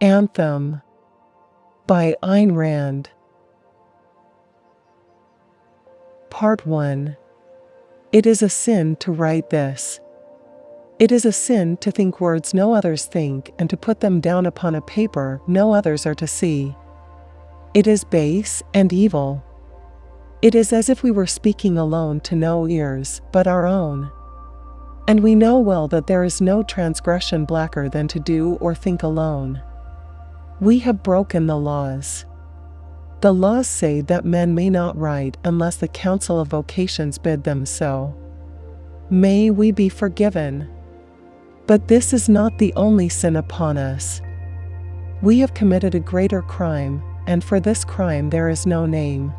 Anthem by Ayn Rand. Part 1. It is a sin to write this. It is a sin to think words no others think and to put them down upon a paper no others are to see. It is base and evil. It is as if we were speaking alone to no ears but our own. And we know well that there is no transgression blacker than to do or think alone. We have broken the laws. The laws say that men may not write unless the Council of Vocations bid them so. May we be forgiven. But this is not the only sin upon us. We have committed a greater crime, and for this crime there is no name.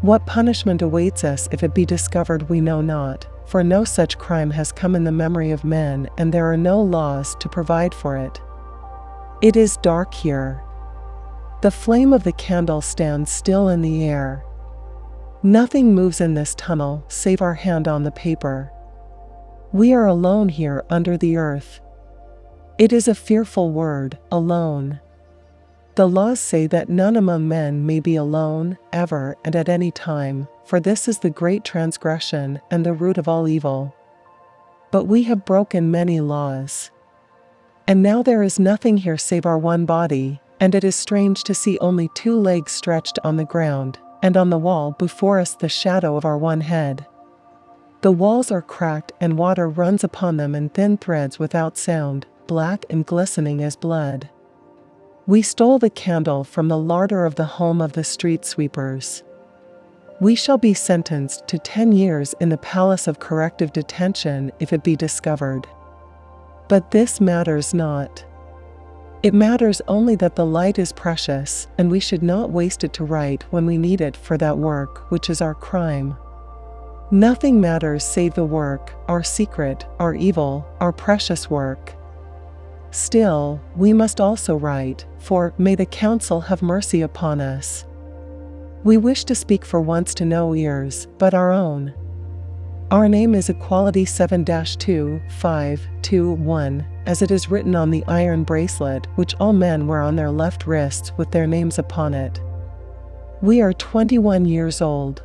What punishment awaits us if it be discovered we know not, for no such crime has come in the memory of men, and there are no laws to provide for it. It is dark here. The flame of the candle stands still in the air. Nothing moves in this tunnel save our hand on the paper. We are alone here under the earth. It is a fearful word, alone. The laws say that none among men may be alone, ever and at any time, for this is the great transgression and the root of all evil. But we have broken many laws. And now there is nothing here save our one body, and it is strange to see only two legs stretched on the ground, and on the wall before us the shadow of our one head. The walls are cracked and water runs upon them in thin threads without sound, black and glistening as blood. We stole the candle from the larder of the home of the street sweepers. We shall be sentenced to 10 years in the palace of corrective detention if it be discovered. But this matters not. It matters only that the light is precious, and we should not waste it to write when we need it for that work which is our crime. Nothing matters save the work, our secret, our evil, our precious work. Still, we must also write, for may the council have mercy upon us. We wish to speak for once to no ears but our own. Our name is Equality 7-2-5-2-1, as it is written on the iron bracelet which all men wear on their left wrists with their names upon it. We are 21 years old.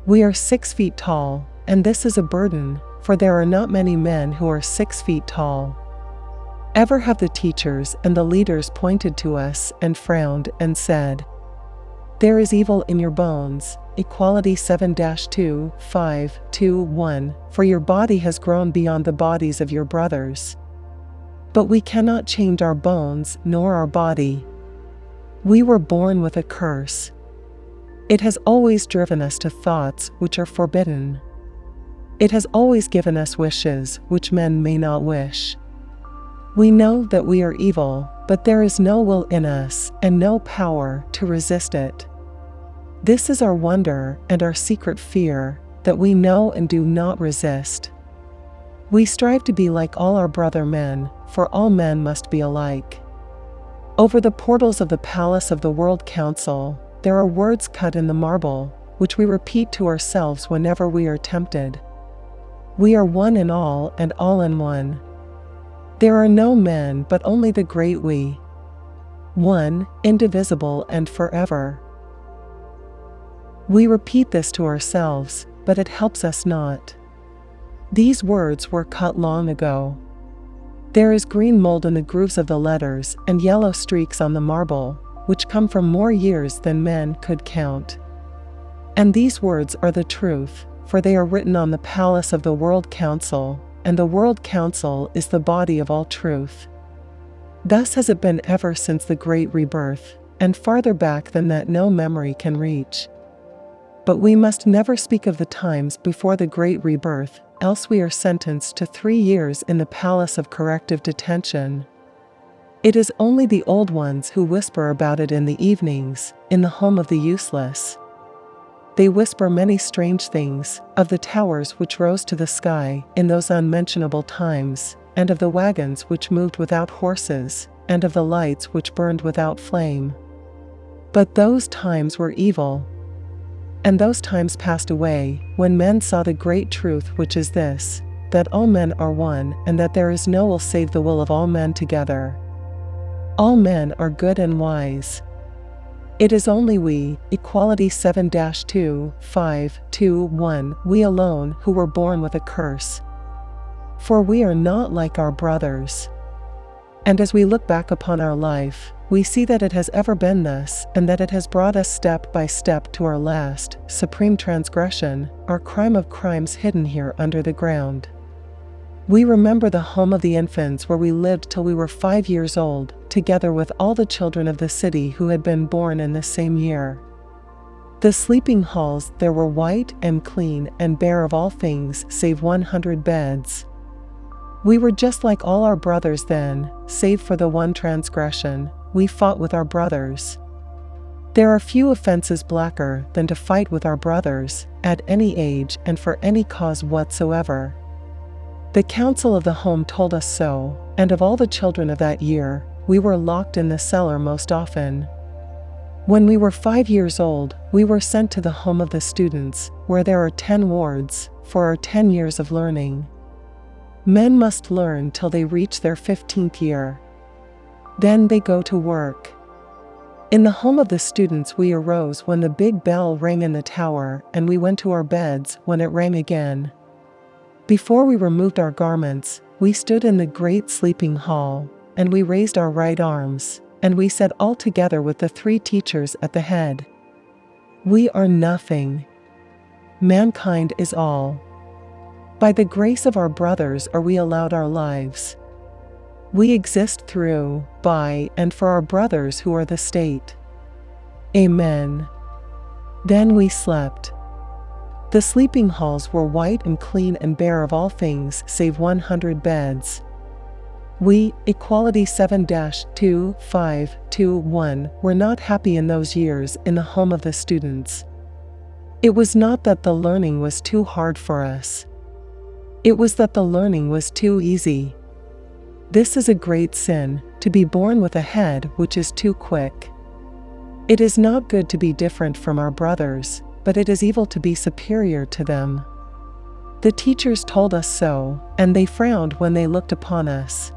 We are 6 feet tall, and this is a burden, for there are not many men who are 6 feet tall. Ever have the teachers and the leaders pointed to us and frowned and said, "There is evil in your bones," Equality 7-2-5-2-1, for your body has grown beyond the bodies of your brothers. But we cannot change our bones nor our body. We were born with a curse. It has always driven us to thoughts which are forbidden. It has always given us wishes which men may not wish. We know that we are evil, but there is no will in us and no power to resist it. This is our wonder and our secret fear, that we know and do not resist. We strive to be like all our brother men, for all men must be alike. Over the portals of the palace of the World Council, there are words cut in the marble, which we repeat to ourselves whenever we are tempted. We are one in all and all in one. There are no men but only the great we. One, indivisible and forever. We repeat this to ourselves, but it helps us not. These words were cut long ago. There is green mold in the grooves of the letters and yellow streaks on the marble, which come from more years than men could count. And these words are the truth, for they are written on the palace of the World Council, and the World Council is the body of all truth. Thus has it been ever since the Great Rebirth, and farther back than that no memory can reach. But we must never speak of the times before the Great Rebirth, else we are sentenced to 3 years in the palace of corrective detention. It is only the old ones who whisper about it in the evenings, in the home of the useless. They whisper many strange things, of the towers which rose to the sky in those unmentionable times, and of the wagons which moved without horses, and of the lights which burned without flame. But those times were evil. And those times passed away, when men saw the great truth which is this, that all men are one and that there is no will save the will of all men together. All men are good and wise. It is only we, equality 7-2-5-2-1, we alone who were born with a curse. For we are not like our brothers. And as we look back upon our life, we see that it has ever been thus, and that it has brought us step by step to our last, supreme transgression, our crime of crimes hidden here under the ground. We remember the home of the infants where we lived till we were 5 years old, together with all the children of the city who had been born in the same year. The sleeping halls there were white and clean and bare of all things save 100 beds. We were just like all our brothers then, save for the one transgression, we fought with our brothers. There are few offenses blacker than to fight with our brothers, at any age and for any cause whatsoever. The council of the home told us so, and of all the children of that year, we were locked in the cellar most often. When we were 5 years old, we were sent to the home of the students, where there are 10 wards, for our 10 years of learning. Men must learn till they reach their 15th year. Then they go to work. In the home of the students we arose when the big bell rang in the tower, and we went to our beds when it rang again. Before we removed our garments, we stood in the great sleeping hall, and we raised our right arms, and we said all together with the 3 teachers at the head, "We are nothing. Mankind is all. By the grace of our brothers are we allowed our lives. We exist through, by, and for our brothers who are the state. Amen." Then we slept. The sleeping halls were white and clean and bare of all things save 100 beds. We, equality 7-2-5-2-1, were not happy in those years in the home of the students. It was not that the learning was too hard for us. It was that the learning was too easy. This is a great sin, to be born with a head which is too quick. It is not good to be different from our brothers, but it is evil to be superior to them. The teachers told us so, and they frowned when they looked upon us.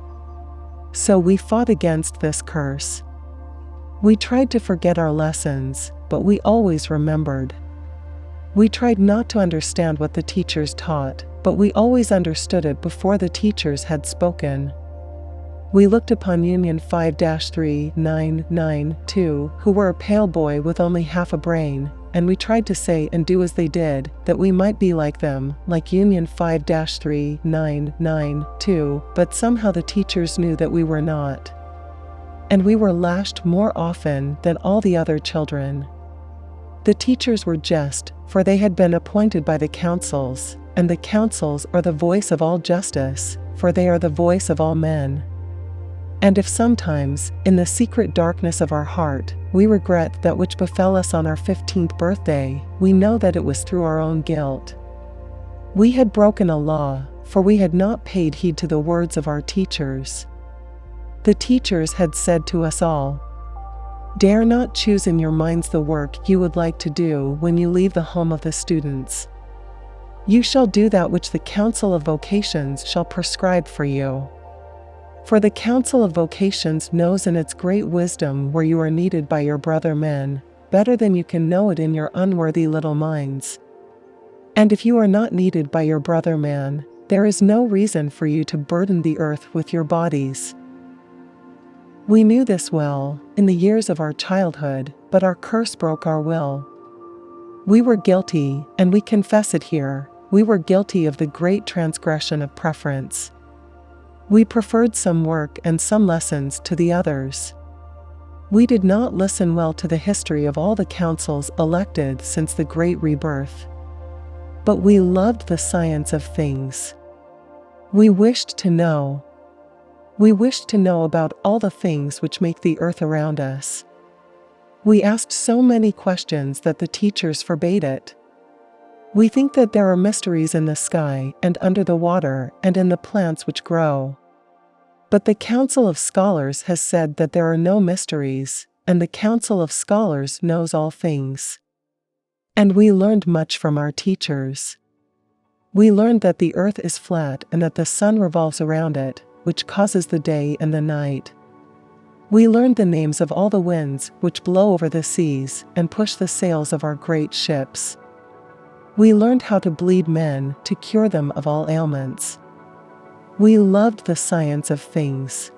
So we fought against this curse. We tried to forget our lessons, but we always remembered. We tried not to understand what the teachers taught, but we always understood it before the teachers had spoken. We looked upon Union 5-3-9-9-2, who were a pale boy with only half a brain, and we tried to say and do as they did, that we might be like them, like Union 5-3-9-9-2, but somehow the teachers knew that we were not. And we were lashed more often than all the other children. The teachers were just, for they had been appointed by the councils, and the councils are the voice of all justice, for they are the voice of all men. And if sometimes, in the secret darkness of our heart, we regret that which befell us on our 15th birthday, we know that it was through our own guilt. We had broken a law, for we had not paid heed to the words of our teachers. The teachers had said to us all, "Dare not choose in your minds the work you would like to do when you leave the home of the students. You shall do that which the Council of Vocations shall prescribe for you. For the Council of Vocations knows in its great wisdom where you are needed by your brother men, better than you can know it in your unworthy little minds. And if you are not needed by your brother man, there is no reason for you to burden the earth with your bodies." We knew this well, in the years of our childhood, but our curse broke our will. We were guilty, and we confess it here, we were guilty of the great transgression of preference. We preferred some work and some lessons to the others. We did not listen well to the history of all the councils elected since the great rebirth. But we loved the science of things. We wished to know. We wished to know about all the things which make the earth around us. We asked so many questions that the teachers forbade it. We think that there are mysteries in the sky and under the water and in the plants which grow. But the Council of Scholars has said that there are no mysteries, and the Council of Scholars knows all things. And we learned much from our teachers. We learned that the earth is flat and that the sun revolves around it, which causes the day and the night. We learned the names of all the winds which blow over the seas and push the sails of our great ships. We learned how to bleed men to cure them of all ailments. We loved the science of things.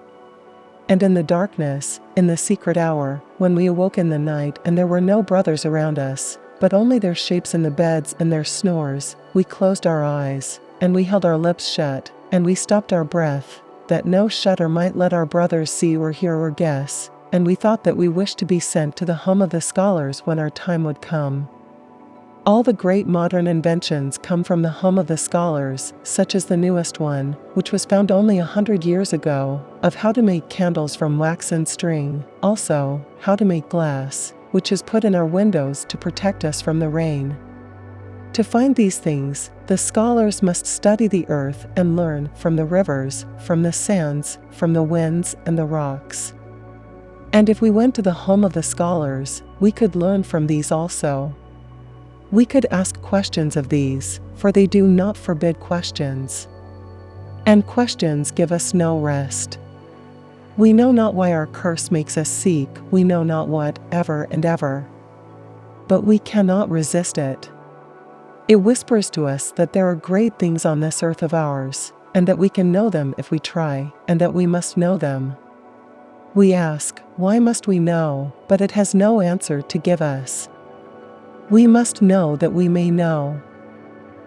And in the darkness, in the secret hour, when we awoke in the night and there were no brothers around us, but only their shapes in the beds and their snores, we closed our eyes, and we held our lips shut, and we stopped our breath, that no shudder might let our brothers see or hear or guess, and we thought that we wished to be sent to the home of the scholars when our time would come. All the great modern inventions come from the home of the scholars, such as the newest one, which was found only 100 years ago, of how to make candles from wax and string, also, how to make glass, which is put in our windows to protect us from the rain. To find these things, the scholars must study the earth and learn from the rivers, from the sands, from the winds and the rocks. And if we went to the home of the scholars, we could learn from these also. We could ask questions of these, for they do not forbid questions. And questions give us no rest. We know not why our curse makes us seek, we know not what, ever and ever. But we cannot resist it. It whispers to us that there are great things on this earth of ours, and that we can know them if we try, and that we must know them. We ask, why must we know, but it has no answer to give us. We must know that we may know.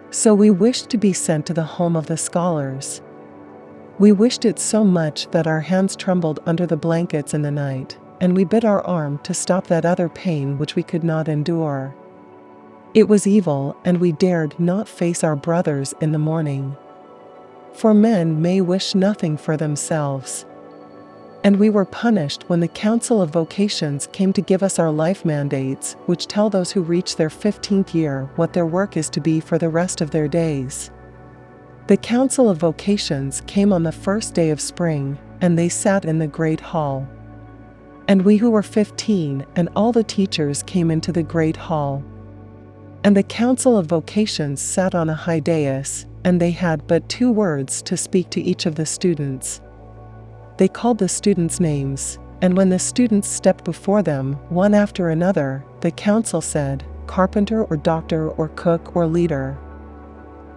So we wished to be sent to the home of the scholars. We wished it so much that our hands trembled under the blankets in the night, and we bit our arm to stop that other pain which we could not endure. It was evil, and we dared not face our brothers in the morning. For men may wish nothing for themselves. And we were punished when the Council of Vocations came to give us our life mandates, which tell those who reach their 15th year what their work is to be for the rest of their days. The Council of Vocations came on the first day of spring, and they sat in the great hall. And we who were 15 and all the teachers came into the great hall. And the Council of Vocations sat on a high dais, and they had but 2 words to speak to each of the students. They called the students names, and when the students stepped before them, one after another, the council said, carpenter or doctor or cook or leader.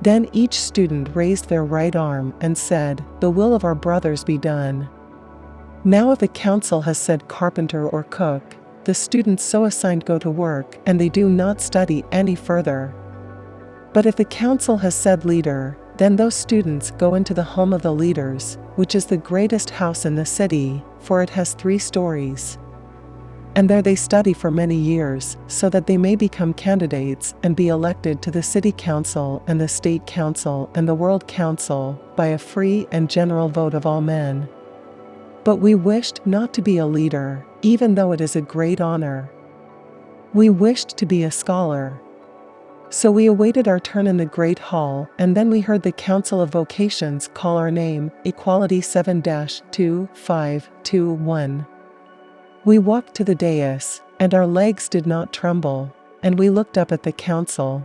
Then each student raised their right arm and said, the will of our brothers be done. Now if the council has said carpenter or cook, the students so assigned go to work, and they do not study any further. But if the council has said leader, then those students go into the home of the leaders, which is the greatest house in the city, for it has 3 stories. And there they study for many years, so that they may become candidates and be elected to the city council and the state council and the world council, by a free and general vote of all men. But we wished not to be a leader, even though it is a great honor. We wished to be a scholar. So we awaited our turn in the great hall, and then we heard the Council of Vocations call our name, Equality 7-2521. We walked to the dais, and our legs did not tremble, and we looked up at the council.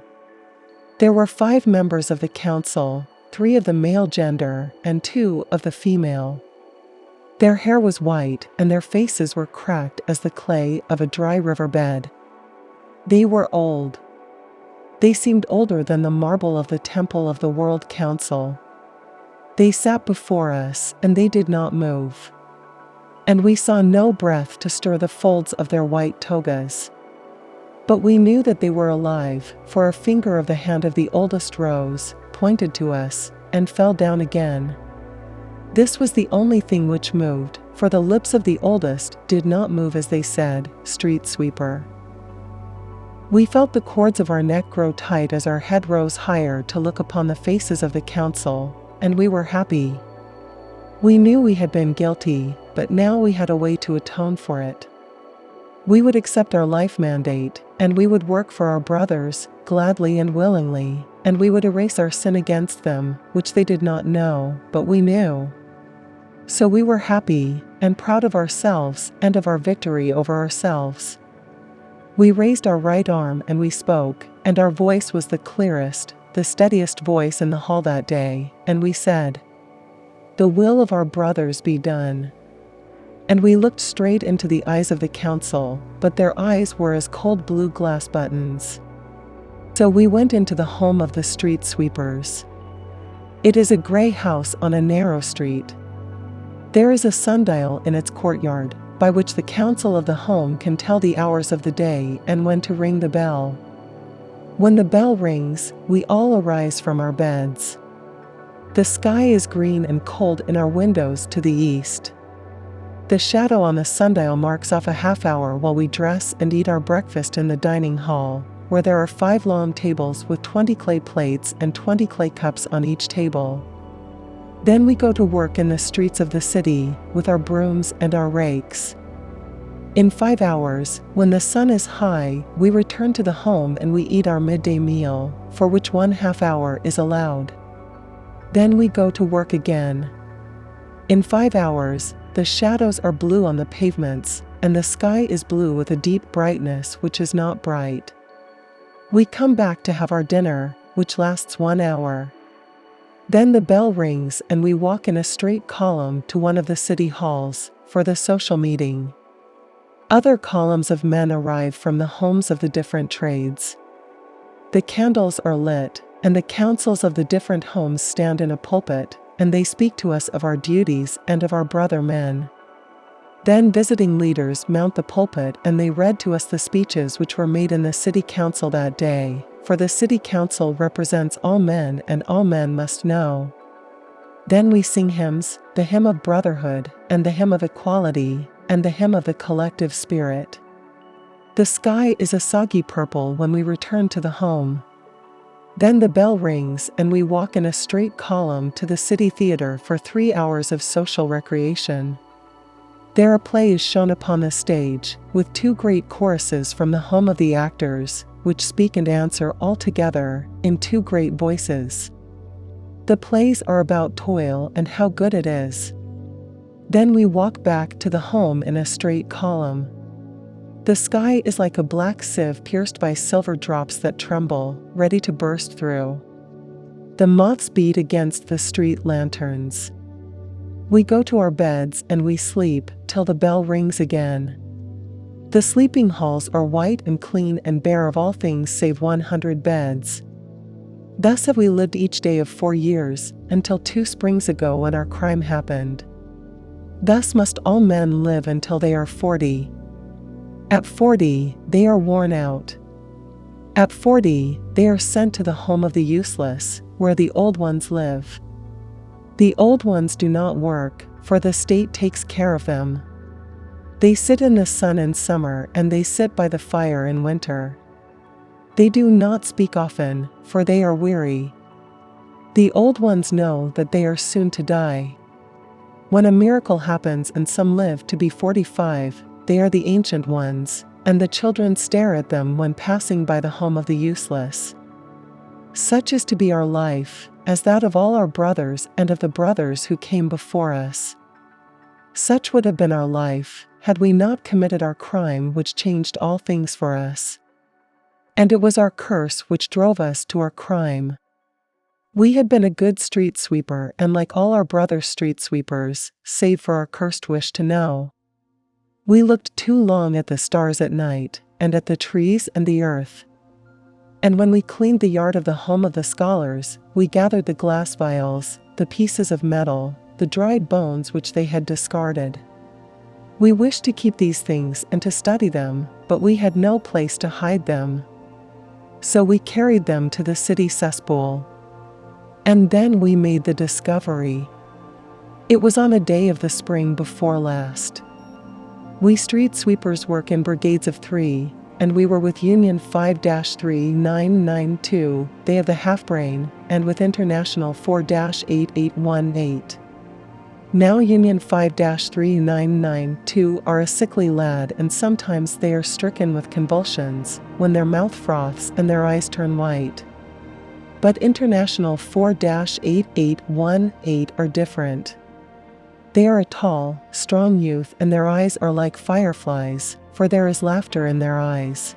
There were 5 members of the council, 3 of the male gender, and 2 of the female. Their hair was white, and their faces were cracked as the clay of a dry riverbed. They were old. They seemed older than the marble of the temple of the World Council. They sat before us, and they did not move. And we saw no breath to stir the folds of their white togas. But we knew that they were alive, for a finger of the hand of the oldest rose, pointed to us, and fell down again. This was the only thing which moved, for the lips of the oldest did not move as they said, street sweeper. We felt the cords of our neck grow tight as our head rose higher to look upon the faces of the council, and we were happy. We knew we had been guilty, but now we had a way to atone for it. We would accept our life mandate, and we would work for our brothers, gladly and willingly, and we would erase our sin against them, which they did not know, but we knew. So we were happy, and proud of ourselves and of our victory over ourselves. We raised our right arm and we spoke, and our voice was the clearest, the steadiest voice in the hall that day, and we said, the will of our brothers be done. And we looked straight into the eyes of the council, but their eyes were as cold blue glass buttons. So we went into the home of the street sweepers. It is a gray house on a narrow street. There is a sundial in its courtyard, by which the council of the home can tell the hours of the day and when to ring the bell. When the bell rings, we all arise from our beds. The sky is green and cold in our windows to the east. The shadow on the sundial marks off a half hour while we dress and eat our breakfast in the dining hall, where there are 5 long tables with 20 clay plates and 20 clay cups on each table. Then we go to work in the streets of the city, with our brooms and our rakes. In 5 hours, when the sun is high, we return to the home and we eat our midday meal, for which 1/2 hour is allowed. Then we go to work again. In 5 hours, the shadows are blue on the pavements, and the sky is blue with a deep brightness which is not bright. We come back to have our dinner, which lasts 1 hour. Then the bell rings and we walk in a straight column to one of the city halls, for the social meeting. Other columns of men arrive from the homes of the different trades. The candles are lit, and the councils of the different homes stand in a pulpit, and they speak to us of our duties and of our brother men. Then visiting leaders mount the pulpit and they read to us the speeches which were made in the city council that day, for the city council represents all men and all men must know. Then we sing hymns, the hymn of brotherhood, and the hymn of equality, and the hymn of the collective spirit. The sky is a soggy purple when we return to the home. Then the bell rings and we walk in a straight column to the city theater for 3 hours of social recreation. There are plays shown upon the stage, with 2 great choruses from the home of the actors, which speak and answer all together, in 2 great voices. The plays are about toil and how good it is. Then we walk back to the home in a straight column. The sky is like a black sieve pierced by silver drops that tremble, ready to burst through. The moths beat against the street lanterns. We go to our beds and we sleep till the bell rings again. The sleeping halls are white and clean and bare of all things save 100 beds. Thus have we lived each day of 4 years, until 2 springs ago when our crime happened. Thus must all men live until they are 40. At 40, they are worn out. At 40, they are sent to the home of the useless, where the old ones live. The old ones do not work, for the state takes care of them. They sit in the sun in summer and they sit by the fire in winter. They do not speak often, for they are weary. The old ones know that they are soon to die. When a miracle happens and some live to be 45, they are the ancient ones, and the children stare at them when passing by the home of the useless. Such is to be our life, as that of all our brothers and of the brothers who came before us. Such would have been our life, had we not committed our crime which changed all things for us. And it was our curse which drove us to our crime. We had been a good street sweeper and like all our brother street sweepers, save for our cursed wish to know. We looked too long at the stars at night, and at the trees and the earth. And when we cleaned the yard of the home of the scholars, we gathered the glass vials, the pieces of metal, the dried bones which they had discarded. We wished to keep these things and to study them, but we had no place to hide them. So we carried them to the city cesspool. And then we made the discovery. It was on a day of the spring before last. We street sweepers work in brigades of 3, and we were with Union 5-3992, they of the half-brain, and with International 4-8818. Now Union 5-3992 are a sickly lad and sometimes they are stricken with convulsions, when their mouth froths and their eyes turn white. But International 4-8818 are different. They are a tall, strong youth and their eyes are like fireflies, for there is laughter in their eyes.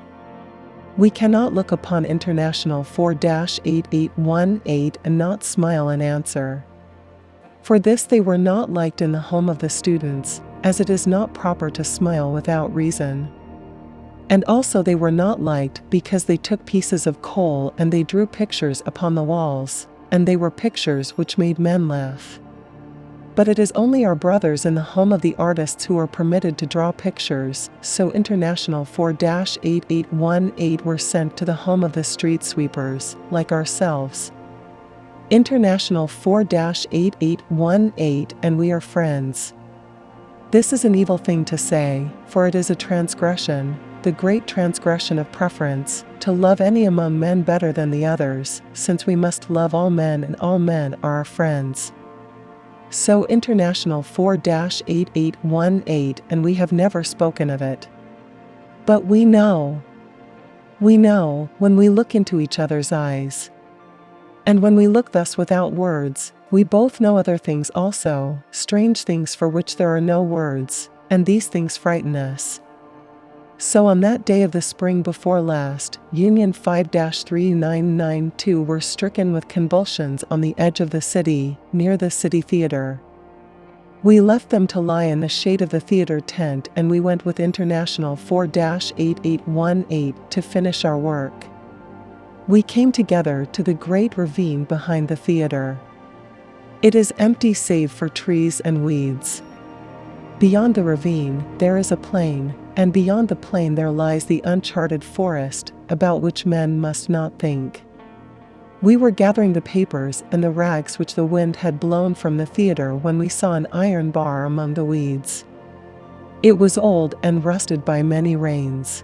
We cannot look upon International 4-8818 and not smile in answer. For this they were not liked in the home of the students, as it is not proper to smile without reason. And also they were not liked because they took pieces of coal and they drew pictures upon the walls, and they were pictures which made men laugh. But it is only our brothers in the home of the artists who are permitted to draw pictures, so International 4-8818 were sent to the home of the street sweepers, like ourselves. International 4-8818 and we are friends. This is an evil thing to say, for it is a transgression, the great transgression of preference, to love any among men better than the others, since we must love all men and all men are our friends. So International 4-8818 and we have never spoken of it. But we know when we look into each other's eyes. And when we look thus without words, we both know other things also, strange things for which there are no words, and these things frighten us. So on that day of the spring before last, Union 5-3992 were stricken with convulsions on the edge of the city, near the city theater. We left them to lie in the shade of the theater tent and we went with International 4-8818 to finish our work. We came together to the great ravine behind the theater. It is empty save for trees and weeds. Beyond the ravine, there is a plain, and beyond the plain there lies the uncharted forest, about which men must not think. We were gathering the papers and the rags which the wind had blown from the theater when we saw an iron bar among the weeds. It was old and rusted by many rains.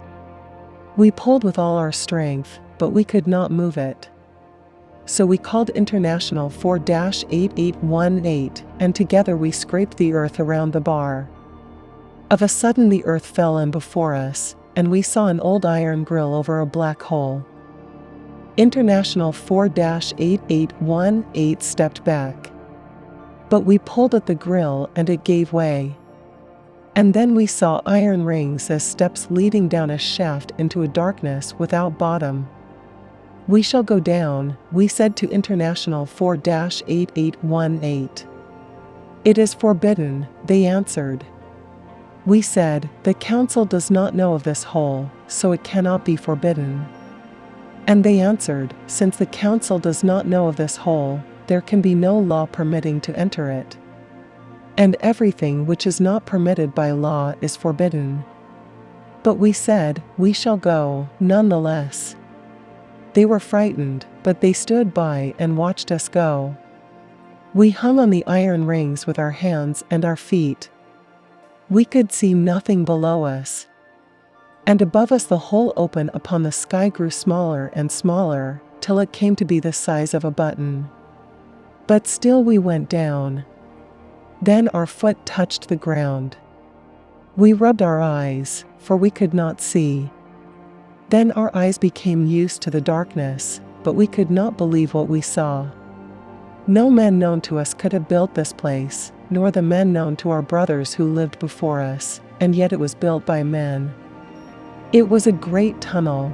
We pulled with all our strength, but we could not move it. So we called International 4-8818, and together we scraped the earth around the bar. Of a sudden the earth fell in before us, and we saw an old iron grill over a black hole. International 4-8818 stepped back. But we pulled at the grill and it gave way. And then we saw iron rings as steps leading down a shaft into a darkness without bottom. We shall go down, we said to International 4-8818. It is forbidden, they answered. We said, the council does not know of this hole, so it cannot be forbidden. And they answered, since the council does not know of this hole, there can be no law permitting to enter it. And everything which is not permitted by law is forbidden. But we said, we shall go, nonetheless. They were frightened, but they stood by and watched us go. We hung on the iron rings with our hands and our feet. We could see nothing below us. And above us the hole open upon the sky grew smaller and smaller, till it came to be the size of a button. But still we went down. Then our foot touched the ground. We rubbed our eyes, for we could not see. Then our eyes became used to the darkness, but we could not believe what we saw. No man known to us could have built this place, nor the men known to our brothers who lived before us, and yet it was built by men. It was a great tunnel.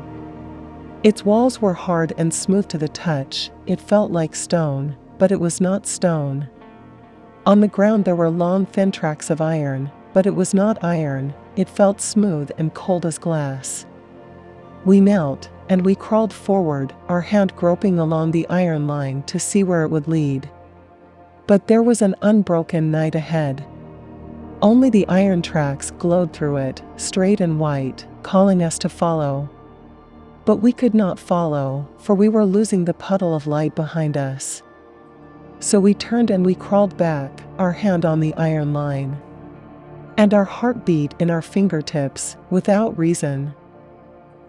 Its walls were hard and smooth to the touch, it felt like stone, but it was not stone. On the ground there were long thin tracks of iron, but it was not iron, it felt smooth and cold as glass. We knelt, and we crawled forward, our hand groping along the iron line to see where it would lead. But there was an unbroken night ahead. Only the iron tracks glowed through it, straight and white, calling us to follow. But we could not follow, for we were losing the puddle of light behind us. So we turned and we crawled back, our hand on the iron line. And our heart beat in our fingertips, without reason.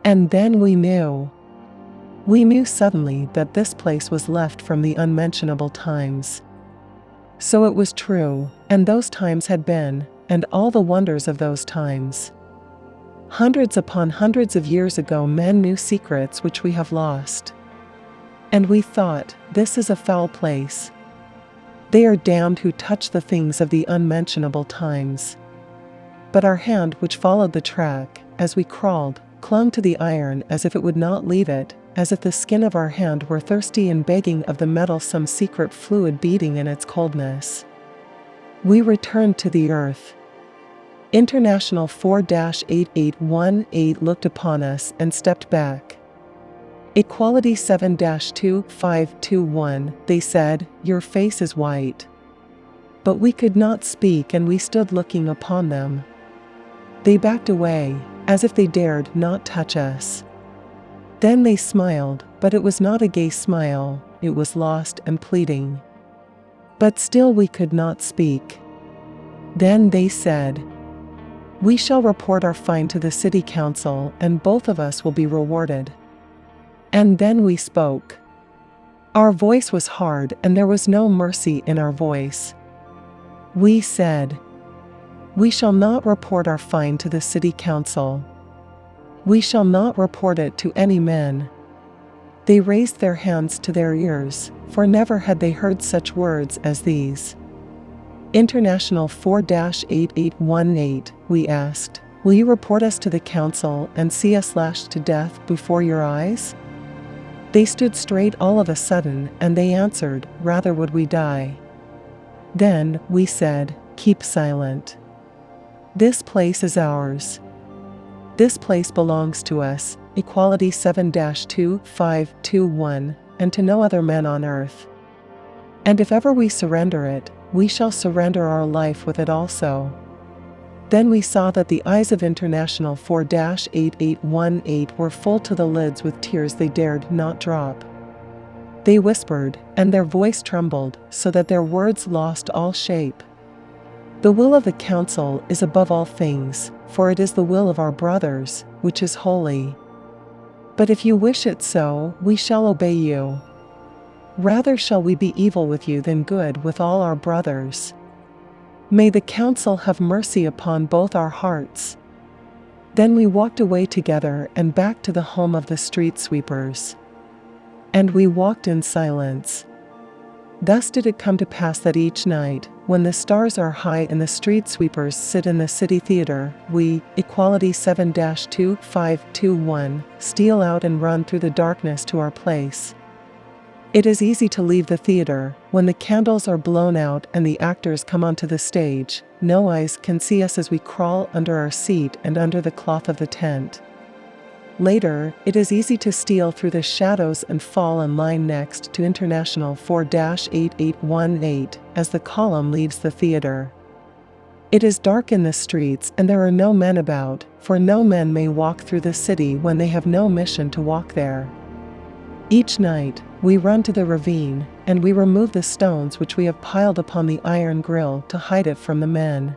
And then we knew. We knew suddenly that this place was left from the unmentionable times. So it was true, and those times had been, and all the wonders of those times. Hundreds upon hundreds of years ago men knew secrets which we have lost. And we thought, this is a foul place. They are damned who touch the things of the unmentionable times. But our hand which followed the track, as we crawled, clung to the iron as if it would not leave it, as if the skin of our hand were thirsty and begging of the metal some secret fluid beating in its coldness. We returned to the earth. International 4-8818 looked upon us and stepped back. Equality 7-2521, they said, your face is white. But we could not speak and we stood looking upon them. They backed away, as if they dared not touch us. Then they smiled, but it was not a gay smile, it was lost and pleading. But still we could not speak. Then they said, we shall report our fine to the city council and both of us will be rewarded. And then we spoke. Our voice was hard and there was no mercy in our voice. We said, we shall not report our fine to the city council. We shall not report it to any men. They raised their hands to their ears, for never had they heard such words as these. International 4-8818, we asked, will you report us to the council and see us lashed to death before your eyes? They stood straight all of a sudden, and they answered, rather would we die. Then we said, keep silent. This place is ours. This place belongs to us, Equality 7-2521, and to no other man on earth. And if ever we surrender it, we shall surrender our life with it also. Then we saw that the eyes of International 4-8818 were full to the lids with tears they dared not drop. They whispered, and their voice trembled, so that their words lost all shape. The will of the council is above all things, for it is the will of our brothers, which is holy. But if you wish it so, we shall obey you. Rather shall we be evil with you than good with all our brothers. May the council have mercy upon both our hearts. Then we walked away together and back to the home of the street sweepers. And we walked in silence. Thus did it come to pass that each night, when the stars are high and the street sweepers sit in the city theater, we, Equality 7-2521, steal out and run through the darkness to our place. It is easy to leave the theater, when the candles are blown out and the actors come onto the stage. No eyes can see us as we crawl under our seat and under the cloth of the tent. Later, it is easy to steal through the shadows and fall in line next to International 4-8818 as the column leaves the theater. It is dark in the streets and there are no men about, for no men may walk through the city when they have no mission to walk there. Each night, we run to the ravine, and we remove the stones which we have piled upon the iron grill to hide it from the men.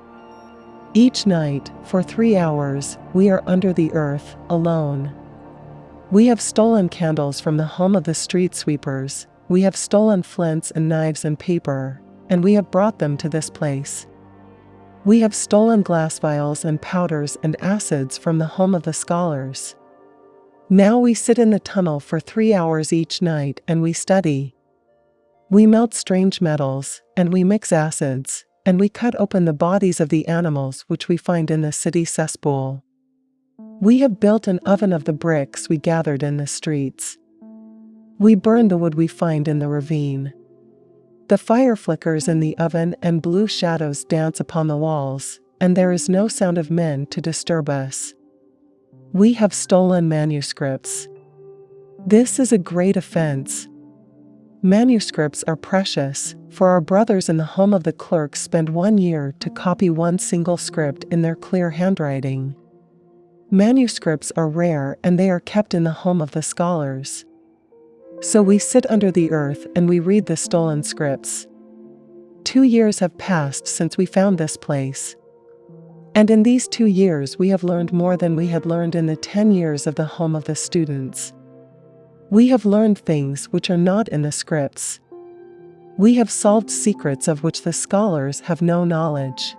Each night, for 3 hours, we are under the earth, alone. We have stolen candles from the home of the street sweepers, we have stolen flints and knives and paper, and we have brought them to this place. We have stolen glass vials and powders and acids from the home of the scholars. Now we sit in the tunnel for 3 hours each night and we study. We melt strange metals, and we mix acids, and we cut open the bodies of the animals which we find in the city cesspool. We have built an oven of the bricks we gathered in the streets. We burn the wood we find in the ravine. The fire flickers in the oven and blue shadows dance upon the walls, and there is no sound of men to disturb us. We have stolen manuscripts. This is a great offense. Manuscripts are precious, for our brothers in the home of the clerks spend 1 year to copy one single script in their clear handwriting. Manuscripts are rare and they are kept in the home of the scholars. So we sit under the earth and we read the stolen scripts. 2 years have passed since we found this place. And in these 2 years we have learned more than we had learned in the 10 years of the home of the students. We have learned things which are not in the scripts. We have solved secrets of which the scholars have no knowledge.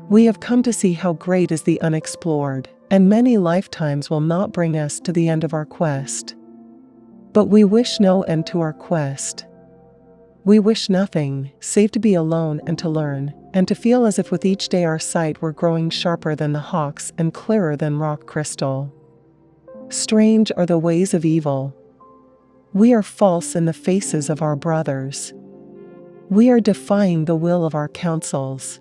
We have come to see how great is the unexplored, and many lifetimes will not bring us to the end of our quest. But we wish no end to our quest. We wish nothing, save to be alone and to learn, and to feel as if with each day our sight were growing sharper than the hawk's and clearer than rock crystal. Strange are the ways of evil. We are false in the faces of our brothers. We are defying the will of our councils.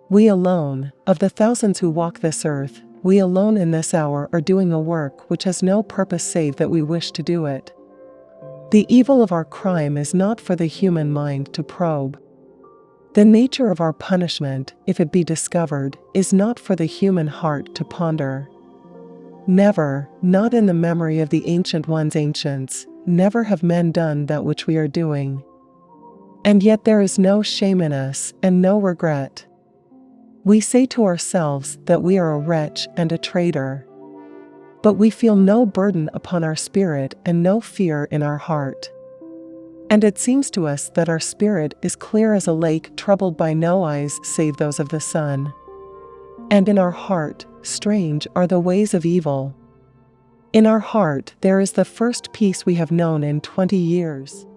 We alone, of the thousands who walk this earth, we alone in this hour are doing a work which has no purpose save that we wish to do it. The evil of our crime is not for the human mind to probe. The nature of our punishment, if it be discovered, is not for the human heart to ponder. Never, not in the memory of the ancient ones' ancients, never have men done that which we are doing. And yet there is no shame in us, and no regret. We say to ourselves that we are a wretch and a traitor. But we feel no burden upon our spirit and no fear in our heart. And it seems to us that our spirit is clear as a lake troubled by no eyes save those of the sun. And in our heart, strange are the ways of evil. In our heart there is the first peace we have known in 20 years.